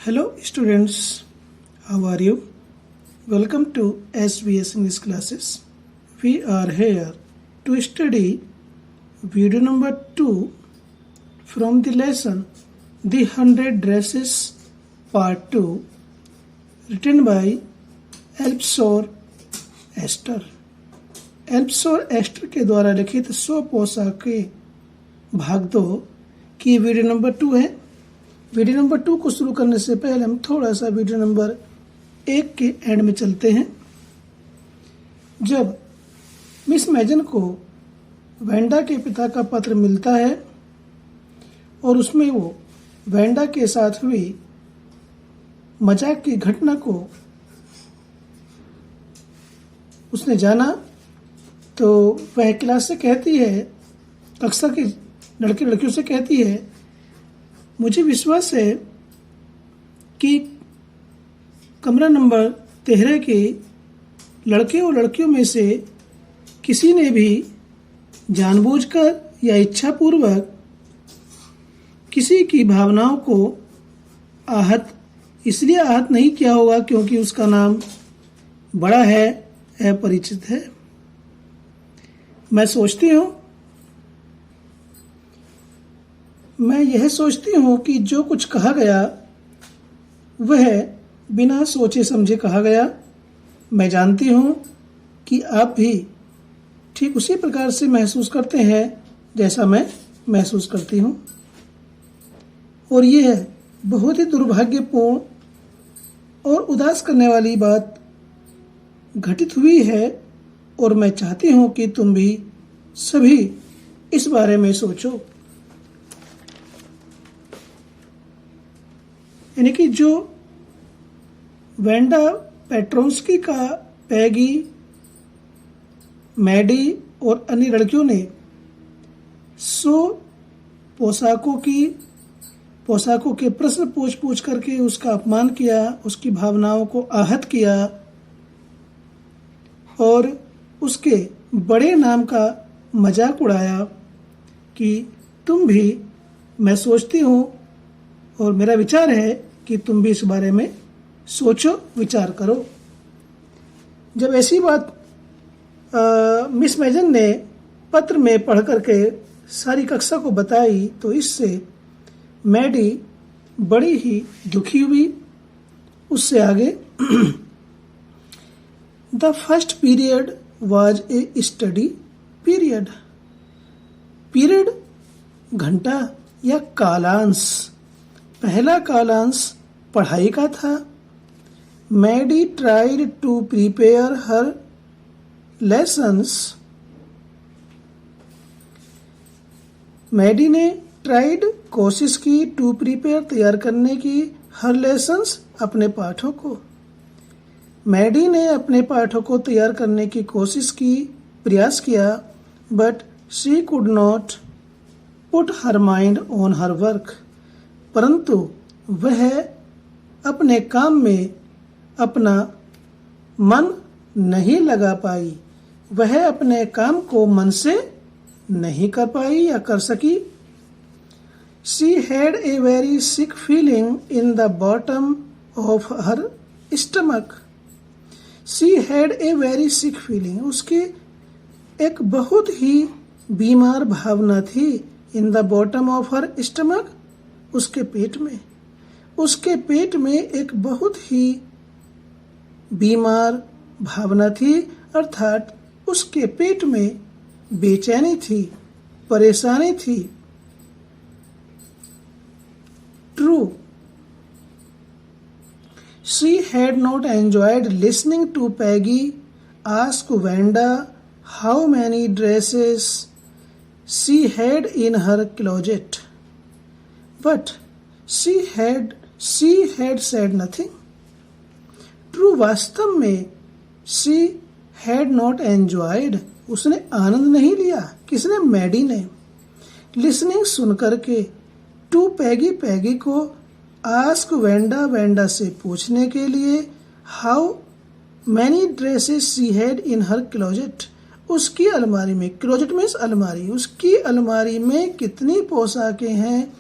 Hello students, how are you? Welcome to SBS English classes. We are here to study video number 2 from the lesson The 100 Dresses Part 2 written by एल्पसोर एस्टर। एल्पसोर एस्टर के द्वारा लिखित 100 पोशाकें भाग 2 की वीडियो नंबर 2 है। वीडियो नंबर 2 को शुरू करने से पहले हम थोड़ा सा वीडियो नंबर 1 के एंड में चलते हैं। जब मिस मैजन को वेंडा के पिता का पत्र मिलता है और उसमें वो वेंडा के साथ हुई मजाक की घटना को उसने जाना, तो वह क्लास से कहती है, कक्षा के लड़के लड़कियों से कहती है, मुझे विश्वास है कि कमरा नंबर 13 के लड़के और लड़कियों में से किसी ने भी जानबूझकर या इच्छापूर्वक किसी की भावनाओं को इसलिए आहत नहीं किया होगा क्योंकि उसका नाम बड़ा है, अपरिचित है। मैं यह सोचती हूँ कि जो कुछ कहा गया वह बिना सोचे समझे कहा गया। मैं जानती हूँ कि आप भी ठीक उसी प्रकार से महसूस करते हैं जैसा मैं महसूस करती हूँ, और यह बहुत ही दुर्भाग्यपूर्ण और उदास करने वाली बात घटित हुई है, और मैं चाहती हूँ कि तुम भी सभी इस बारे में सोचो। यानी कि जो वेंडा पेट्रोंस्की का पैगी, मैडी और अन्य लड़कियों ने 100 पोशाकों के प्रश्न पूछ करके उसका अपमान किया, उसकी भावनाओं को आहत किया और उसके बड़े नाम का मजाक उड़ाया कि तुम भी, मैं सोचती हूँ और मेरा विचार है कि तुम भी इस बारे में सोचो, विचार करो। जब ऐसी बात मिस मैजन ने पत्र में पढ़ करके सारी कक्षा को बताई, तो इससे मैडी बड़ी ही दुखी हुई। उससे आगे the first period was a study period. Period घंटा या कालांश, पहला कालांश पढ़ाई का था। Maddy tried to prepare her lessons. Maddy ने ट्राइड कोशिश की, टू प्रिपेयर तैयार करने की, हर लेसन्स अपने पाठों को। मैडी ने अपने पाठों को तैयार करने की कोशिश की, प्रयास किया, but she could not put her mind on her work. परंतु वह अपने काम में अपना मन नहीं लगा पाई, वह अपने काम को मन से नहीं कर पाई या कर सकी। She had a very sick feeling in the bottom of her stomach. She had a very sick feeling. उसकी एक बहुत ही बीमार भावना थी। In the bottom of her stomach, उसके पेट में, उसके पेट में एक बहुत ही बीमार भावना थी, अर्थात उसके पेट में बेचैनी थी, परेशानी थी। True, she had not enjoyed listening to Peggy ask Wanda how many dresses she had in her closet, but she had said nothing. True, वास्तव में she had not enjoyed, उसने आनंद नहीं लिया। किसने? मैडी ने। लिसनिंग सुन करके, टू पैगी, पैगी को, ask Wanda, Wanda से पूछने के लिए, how many dresses she had in her closet, उसकी अलमारी में, क्लोजेट मीन्स अलमारी, उसकी अलमारी में कितनी पोशाकें हैं।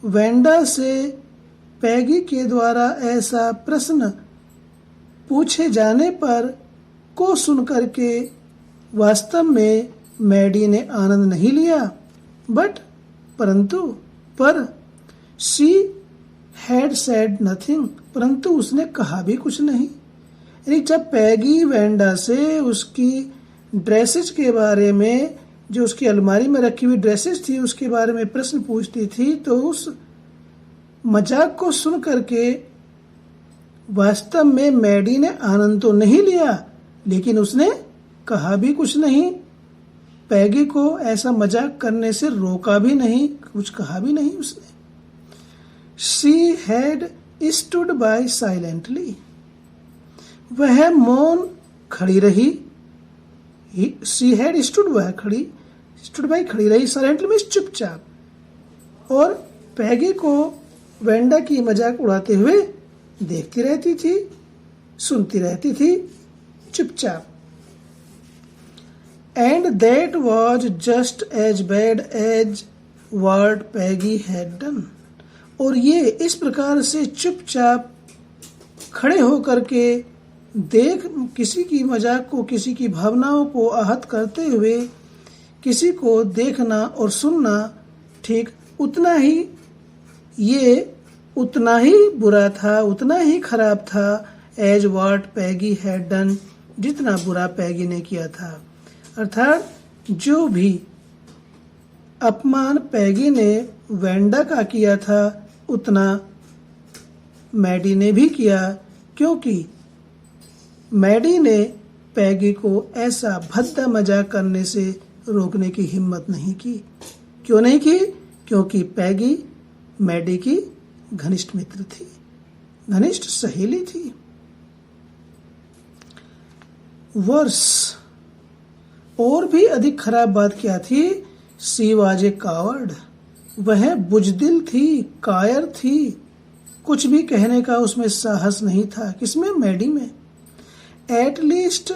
वेंडा से पैगी के द्वारा ऐसा प्रश्न पूछे जाने पर को सुनकर के वास्तव में मैडी ने आनंद नहीं लिया, पर शी हैड सेड नथिंग, परंतु उसने कहा भी कुछ नहीं। यानी जब पैगी वेंडा से उसकी ड्रेसेस के बारे में, जो उसकी अलमारी में रखी हुई ड्रेसेस थी उसके बारे में प्रश्न पूछती थी, तो उस मजाक को सुन करके वास्तव में मैडी ने आनंद तो नहीं लिया, लेकिन उसने कहा भी कुछ नहीं, पैगी को ऐसा मजाक करने से रोका भी नहीं, कुछ कहा भी नहीं उसने। She had stood by silently, वह मौन खड़ी रही। शी हैड स्टूड, वह स्टूड बाय खड़ी रही, साइलेंटली मीन्स चुपचाप, और पैगी को वेंडा की मजाक उड़ाते हुए देखती रहती थी, सुनती रहती थी चुपचाप। And that was just as bad as what Peggy had done, और ये इस प्रकार से चुपचाप खड़े होकर के किसी की मजाक को, किसी की भावनाओं को आहत करते हुए किसी को देखना और सुनना ठीक उतना ही बुरा था, उतना ही खराब था as what Peggy had done, जितना बुरा पैगी ने किया था। अर्थात जो भी अपमान पैगी ने वेंडा का किया था उतना मैडी ने भी किया, क्योंकि मैडी ने पैगी को ऐसा भद्दा मजाक करने से रोकने की हिम्मत नहीं की। क्यों नहीं की? क्योंकि पैगी मैडी की घनिष्ठ मित्र थी, घनिष्ठ सहेली थी। वर्स, और भी अधिक खराब बात क्या थी? सी वाज ए कावर्ड, वह बुजदिल थी, कायर थी, कुछ भी कहने का उसमें साहस नहीं था। किसमें? मैडी में। At least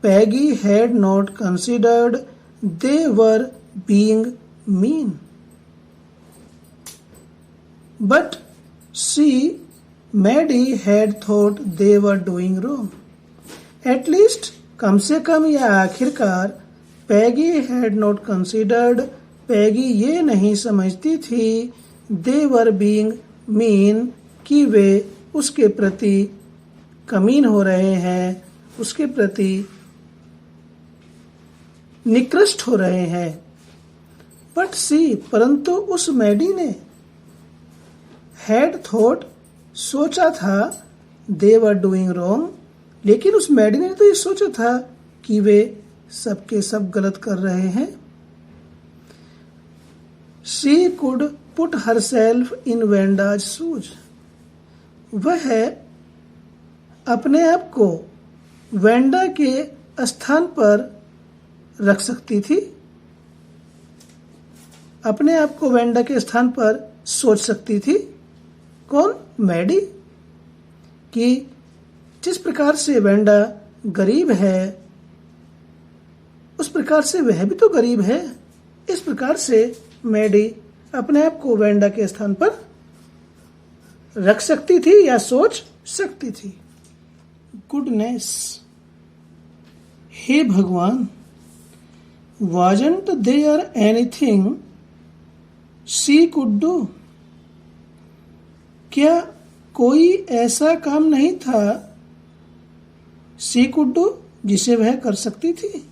Peggy had not considered they were being mean, but see Maddie had thought they were doing wrong. At least, कम से कम या आखिरकार, Peggy had not considered, Peggy ये नहीं समझती थी, दे वर बीइंग मीन, कि वे उसके प्रति कमीन हो रहे हैं, उसके प्रति निकृष्ट हो रहे हैं। बट सी, परंतु उस मैडी ने, हैड थॉट, सोचा था, दे वर डूइंग रॉन्ग, लेकिन उस मैडी ने तो ये सोचा था कि वे सबके सब गलत कर रहे हैं। She could put herself in Wanda's shoes, वह अपने आप को वेंडा के स्थान पर रख सकती थी, अपने आप को वेंडा के स्थान पर सोच सकती थी। कौन? मैडी। कि जिस प्रकार से वेंडा गरीब है उस प्रकार से वह भी तो गरीब है। इस प्रकार से मैडी अपने आप को वेंडा के स्थान पर रख सकती थी या सोच सकती थी। गुडनेस, हे भगवान, wasn't there anything she could do, क्या कोई ऐसा काम नहीं था शी कुड डू जिसे वह कर सकती थी?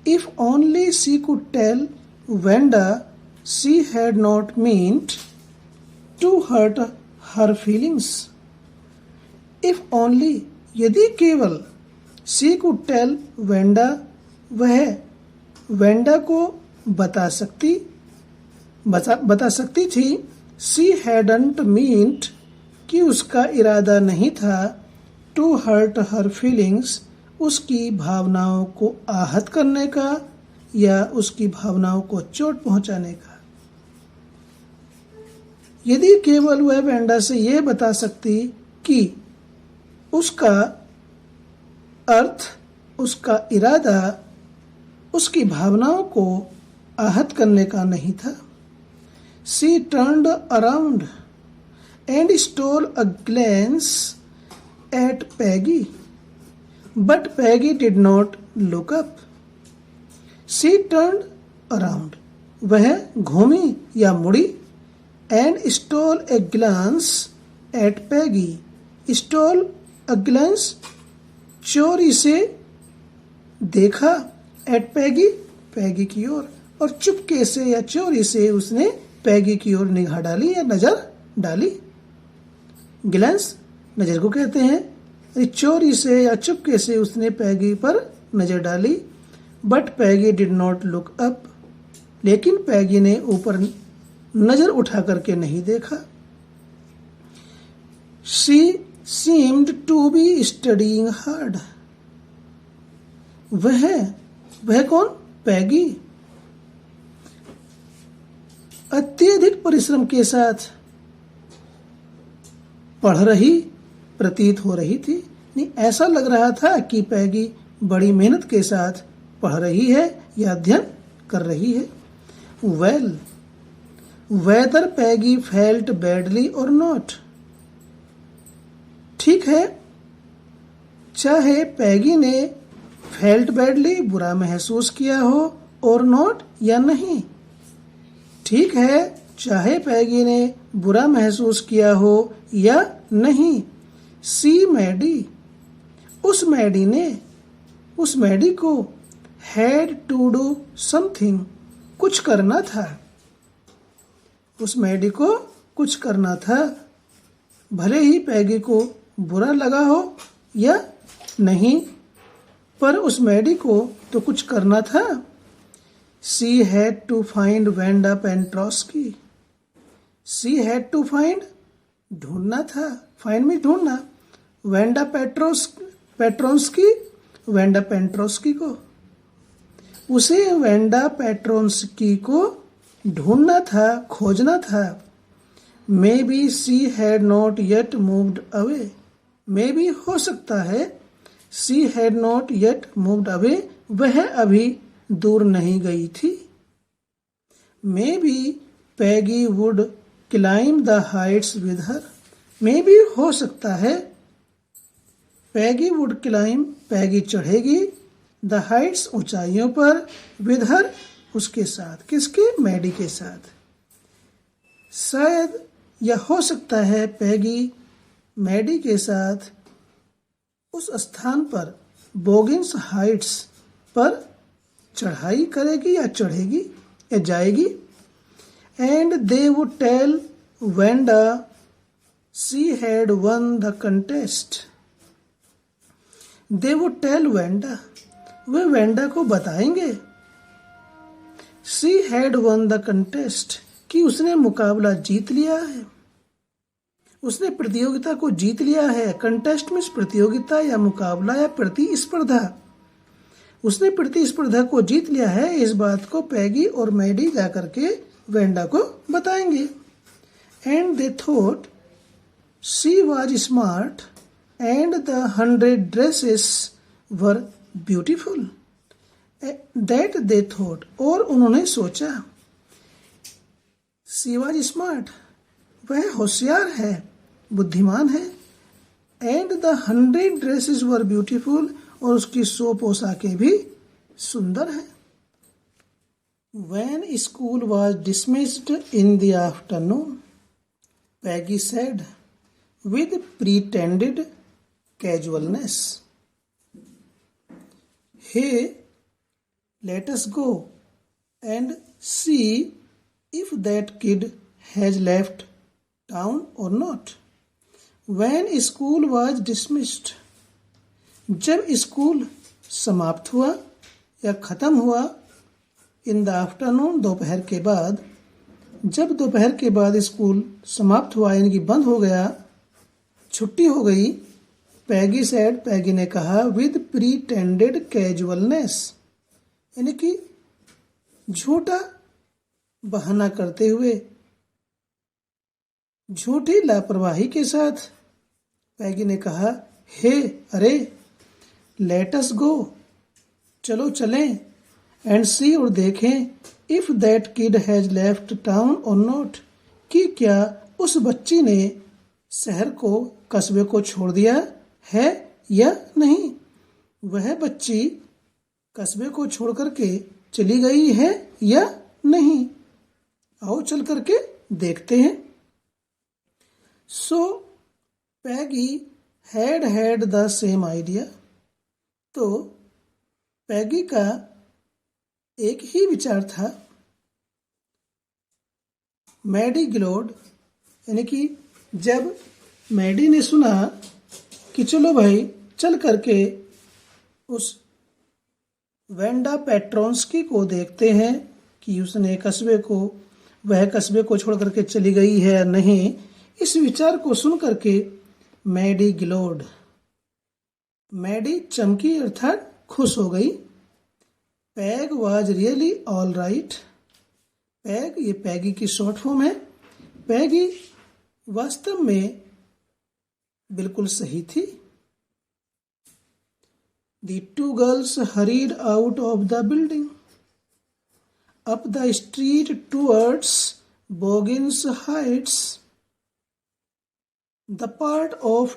If only she could tell Wenda she had not meant to hurt her feelings. If only, यदि केवल, शी कुड टेल वेंडा, वह वेंडा को बता सकती थी, शी हैडंट मीन्ड, कि उसका इरादा नहीं था, टू हर्ट हर फीलिंग्स, उसकी भावनाओं को आहत करने का या उसकी भावनाओं को चोट पहुंचाने का। यदि केवल वह वेंडा से यह बता सकती कि उसका अर्थ, उसका इरादा उसकी भावनाओं को आहत करने का नहीं था। She turned around and stole a glance at Peggy. But Peggy did not look up. She turned around. वह घूमी या मुड़ी. And stole a glance at Peggy. Stole a glance, चोरी से देखा. At Peggy, पैगी की ओर. और चुपके से या चोरी से उसने पैगी की ओर निगाह डाली या नजर डाली. ग्लैंस नजर को कहते हैं. चोरी से या चुपके से उसने पैगी पर नजर डाली. But Peggy did not look up. लेकिन पैगी ने ऊपर नजर उठा करके नहीं देखा. She seemed to be studying hard. वह कौन? पैगी अत्यधिक परिश्रम के साथ पढ़ रही प्रतीत हो रही थी. नहीं, ऐसा लग रहा था कि पैगी बड़ी मेहनत के साथ पढ़ रही है या अध्ययन कर रही है. वेल, वेदर पैगी फेल्ट बैडली और नॉट. ठीक है, चाहे पैगी ने फेल्ट बैडली बुरा महसूस किया हो और नॉट या नहीं. ठीक है, चाहे पैगी ने बुरा महसूस किया हो या नहीं. सी मैडी, उस मैडी को हैड टू डू समथिंग, कुछ करना था. उस मैडी को कुछ करना था, भले ही पैगी को बुरा लगा हो या नहीं, पर उस मैडी को तो कुछ करना था. She had to find Wanda Petronsky. She had to find, ढूंढना था. Find में ढूंढना. Wanda Petronsky, Wanda Petronsky को. उसे Wanda Petronsky को ढूंढना था, खोजना था. Maybe she had not yet moved away. Maybe हो सकता है. She had not yet moved away. वह अभी दूर नहीं गई थी. Maybe Peggy would climb the heights with her. Maybe हो सकता है. पैगी वुड क्लाइम, पैगी चढ़ेगी. द हाइट्स ऊंचाइयों पर. विद हर उसके साथ. किसके? मैडी के साथ. शायद या हो सकता है पैगी मैडी के साथ उस स्थान पर, बोगिंस हाइट्स पर चढ़ाई करेगी या चढ़ेगी या जाएगी. And they would tell Wenda she had won the contest. They would tell Wenda, वे वेंडा को बताएंगे. She had won the contest, कि उसने मुकाबला जीत लिया है. उसने प्रतियोगिता को जीत लिया है. कंटेस्ट मीन्स प्रतियोगिता या मुकाबला या प्रतिस्पर्धा. उसने प्रतिस्पर्धा को जीत लिया है. इस बात को पैगी और मैडी जाकर के वेंडा को बताएंगे. And they thought she was smart and the 100 dresses were beautiful. That they thought, और उन्होंने सोचा. शी वाज स्मार्ट, वह होशियार है, बुद्धिमान है. And the 100 dresses were beautiful, और उसकी 100 पोशाकें भी सुंदर हैं. When school was dismissed in the afternoon, Peggy said with pretended casualness, "Hey, let us go and see if that kid has left town or not." When school was dismissed, जब school समाप्त हुआ या खत्म हुआ. In the afternoon, दोपहर के बाद. जब दोपहर के बाद स्कूल समाप्त हुआ, यानी कि बंद हो गया, छुट्टी हो गई. पैगी सेड, पैगी ने कहा, विद प्रीटेंडेड कैजुअलनेस, यानी कि झूठा बहाना करते हुए, झूठी लापरवाही के साथ. पैगी ने कहा, हे, अरे, लेट अस गो, चलो चलें. एंड सी, और देखें. If that kid has left town और नॉट, कि क्या उस बच्ची ने शहर को कस्बे को छोड़ दिया है या नहीं? वह बच्ची कस्बे को छोड़ करके चली गई है या नहीं? आओ चल करके देखते हैं। सो पैगी हैड द सेम आइडिया। तो पैगी का एक ही विचार था। मैडी ग्लोड, यानी कि जब मैडी ने सुना कि चलो भाई चल करके उस वेंडा पेट्रोंस्की को देखते हैं कि उसने वह कस्बे को छोड़ करके चली गई है या नहीं, इस विचार को सुन करके मैडी ग्लोड, मैडी चमकी अर्थात खुश हो गई। Peg was really all right. Peg ये पैगी की शॉर्ट फॉर्म है। पैगी वास्तव में बिल्कुल सही थी। The two girls hurried out of the building, up the street towards Boggins Heights, the part of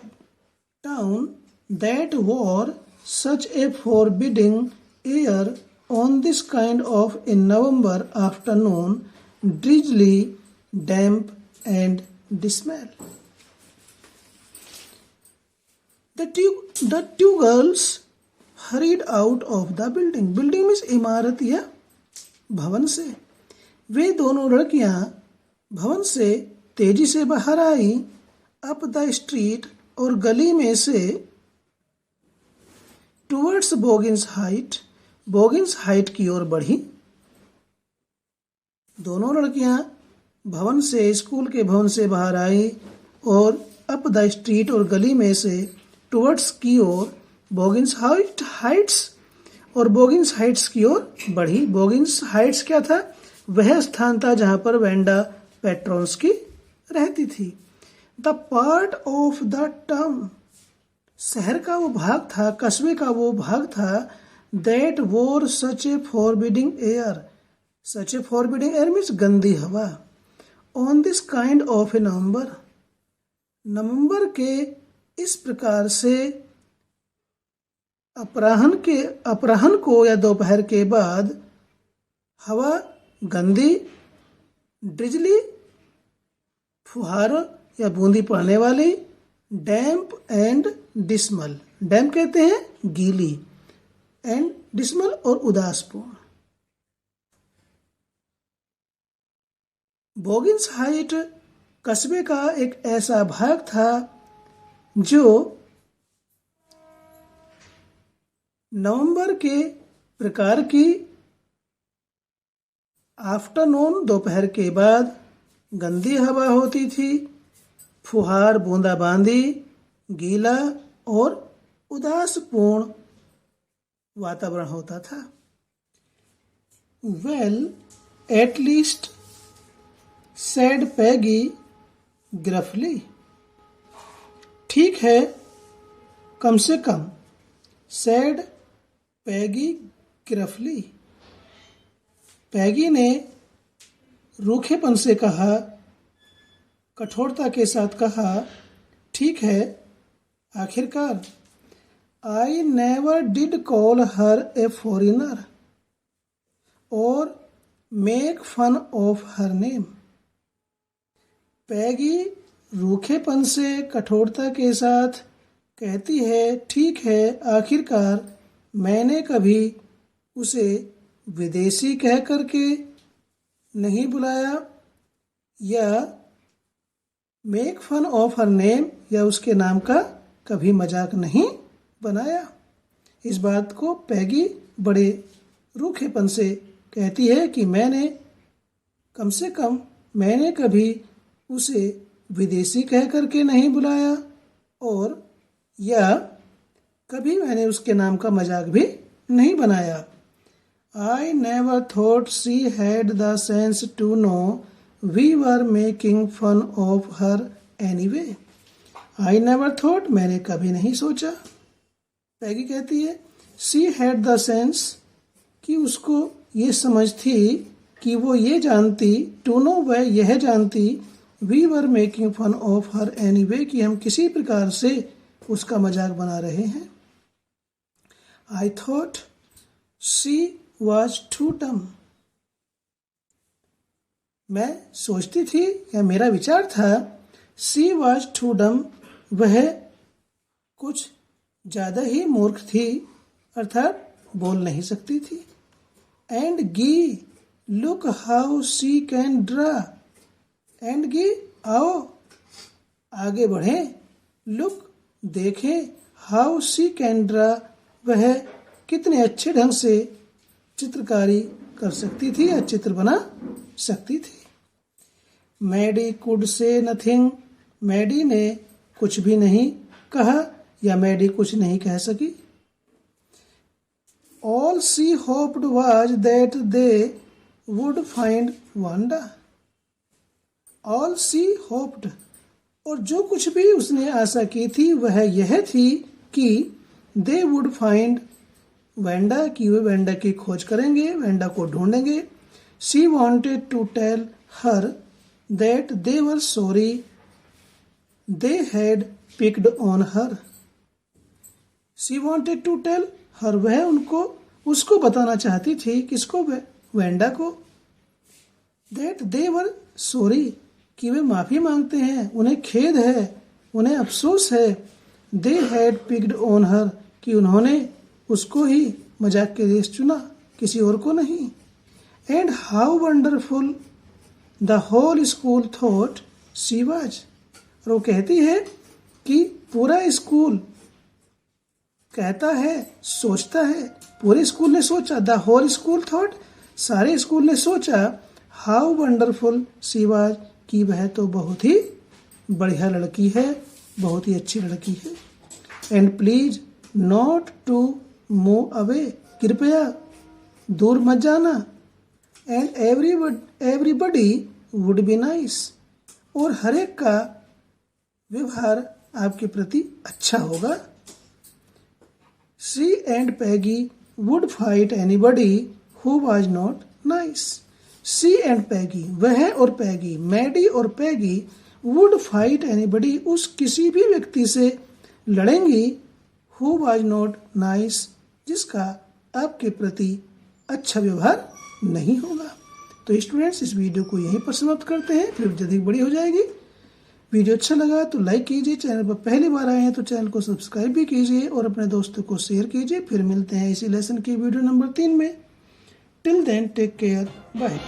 town that wore such a forbidding air on this kind of a November afternoon, drizzly, damp and dismal. The two girls hurried out of the building. Building means इमारत या भवन से। वे दोनों लड़कियां भवन से तेजी से बाहर आई। अप द स्ट्रीट और गली में से टुवर्ड्स बोगिंस हाइट की ओर बढ़ी। दोनों लड़कियां भवन से, स्कूल के भवन से बाहर आई और अप द स्ट्रीट और गली में से टुवर्ड्स की ओर बोगिंस हाइट्स और बोगिंस हाइट्स की ओर बढ़ी। बोगिंस हाइट्स क्या था? वह स्थान था जहां पर वेंडा पेट्रोंस्की रहती थी। The part of the town, शहर का वो भाग था, कस्बे का वो भाग था। दैट वोर सच ए फॉरबिडिंग एयर। सच ए फॉरबिडिंग एयर मीन्स गंदी हवा। ऑन दिस काइंड ऑफ ए नवंबर के इस प्रकार से अपराह्न को या दोपहर के बाद हवा गंदी, ड्रिजली फुहारों या बूंदी पड़ने वाली, डैम्प एंड डिस्मल, डैम्प कहते हैं गीली, एंड डिस्मल और उदासपूर्ण। बोगिंस हाइट कस्बे का एक ऐसा भाग था जो नवंबर के प्रकार की आफ्टरनून, दोपहर के बाद गंदी हवा होती थी, फुहार, बूंदाबांदी, गीला और उदासपूर्ण वातावरण होता था। वेल एट लीस्ट सैड पैगी ग्रफली। ठीक है, कम से कम। सैड पैगी ग्रफली, पैगी ने रूखेपन से कहा, कठोरता के साथ कहा, ठीक है, आखिरकार। I never did call her a foreigner or make fun of her name. Peggy रूखेपन से, कठोरता के साथ कहती है, ठीक है, आखिरकार मैंने कभी उसे विदेशी कह करके नहीं बुलाया या make fun of her name या उसके नाम का कभी मजाक नहीं बनाया। इस बात को पैगी बड़े रूखेपन से कहती है कि कम से कम मैंने कभी उसे विदेशी कह करके नहीं बुलाया और या कभी मैंने उसके नाम का मजाक भी नहीं बनाया। I never thought she had the sense to know we were making fun of her anyway. I never thought, मैंने कभी नहीं सोचा। पैगी कहती है she had the sense, कि उसको ये समझ थी, कि वो ये जानती, to know वह यह जानती, we were making fun of her anyway, कि हम किसी प्रकार से उसका मजाक बना रहे हैं। I thought she was too dumb, मैं सोचती थी या मेरा विचार था, शी वॉज टू डम, वह कुछ ज्यादा ही मूर्ख थी, अर्थात बोल नहीं सकती थी। एंड गी look how she can draw, and गी आओ आगे बढ़े, लुक देखें, हाउ शी कैन ड्रा, वह कितने अच्छे ढंग से चित्रकारी कर सकती थी या चित्र बना सकती थी। Maddy could say nothing, Maddy ने कुछ भी नहीं कहा या मैडी कुछ नहीं कह सकी। All she hoped was that they would find Wanda, all she hoped, और जो कुछ भी उसने आशा की थी वह यह थी कि दे वुड फाइंड वेंडा, कि वे वेंडा की खोज करेंगे, वेंडा को ढूंढेंगे। She wanted to tell her that they were sorry they had picked on her, she wanted to tell her, वह उसको बताना चाहती थी, किसको, वेंडा को, दैट दे वर सॉरी, कि वे माफी मांगते हैं, उन्हें खेद है, उन्हें अफसोस है। दे हैड पिक्ड ऑन हर, कि उन्होंने उसको ही मजाक के लिए चुना, किसी और को नहीं। And how wonderful the whole school thought she was, और वो कहती है कि पूरा स्कूल कहता है, सोचता है, पूरे स्कूल ने सोचा, द होल स्कूल थॉट, सारे स्कूल ने सोचा, हाउ वंडरफुल शी वाज, कि वह तो बहुत ही बढ़िया लड़की है, बहुत ही अच्छी लड़की है। And please not to move away, कृपया दूर मत जाना। And everybody would be nice, और हर एक का व्यवहार आपके प्रति अच्छा होगा। She and Peggy would fight anybody who was not nice, she and Peggy, वह और पैगी, मैडी और पैगी, वुड फाइट एनीबडी, उस किसी भी व्यक्ति से लड़ेंगी, हु वाज नॉट नाइस, जिसका आपके प्रति अच्छा व्यवहार नहीं होगा। तो स्टूडेंट्स, इस वीडियो को यहीं पर समाप्त करते हैं, फिर जल्दी बड़ी हो जाएगी। वीडियो अच्छा लगा तो लाइक कीजिए, चैनल पर पहली बार आए हैं तो चैनल को सब्सक्राइब भी कीजिए और अपने दोस्तों को शेयर कीजिए। फिर मिलते हैं इसी लेसन की वीडियो नंबर 3 में। Till then take care, bye.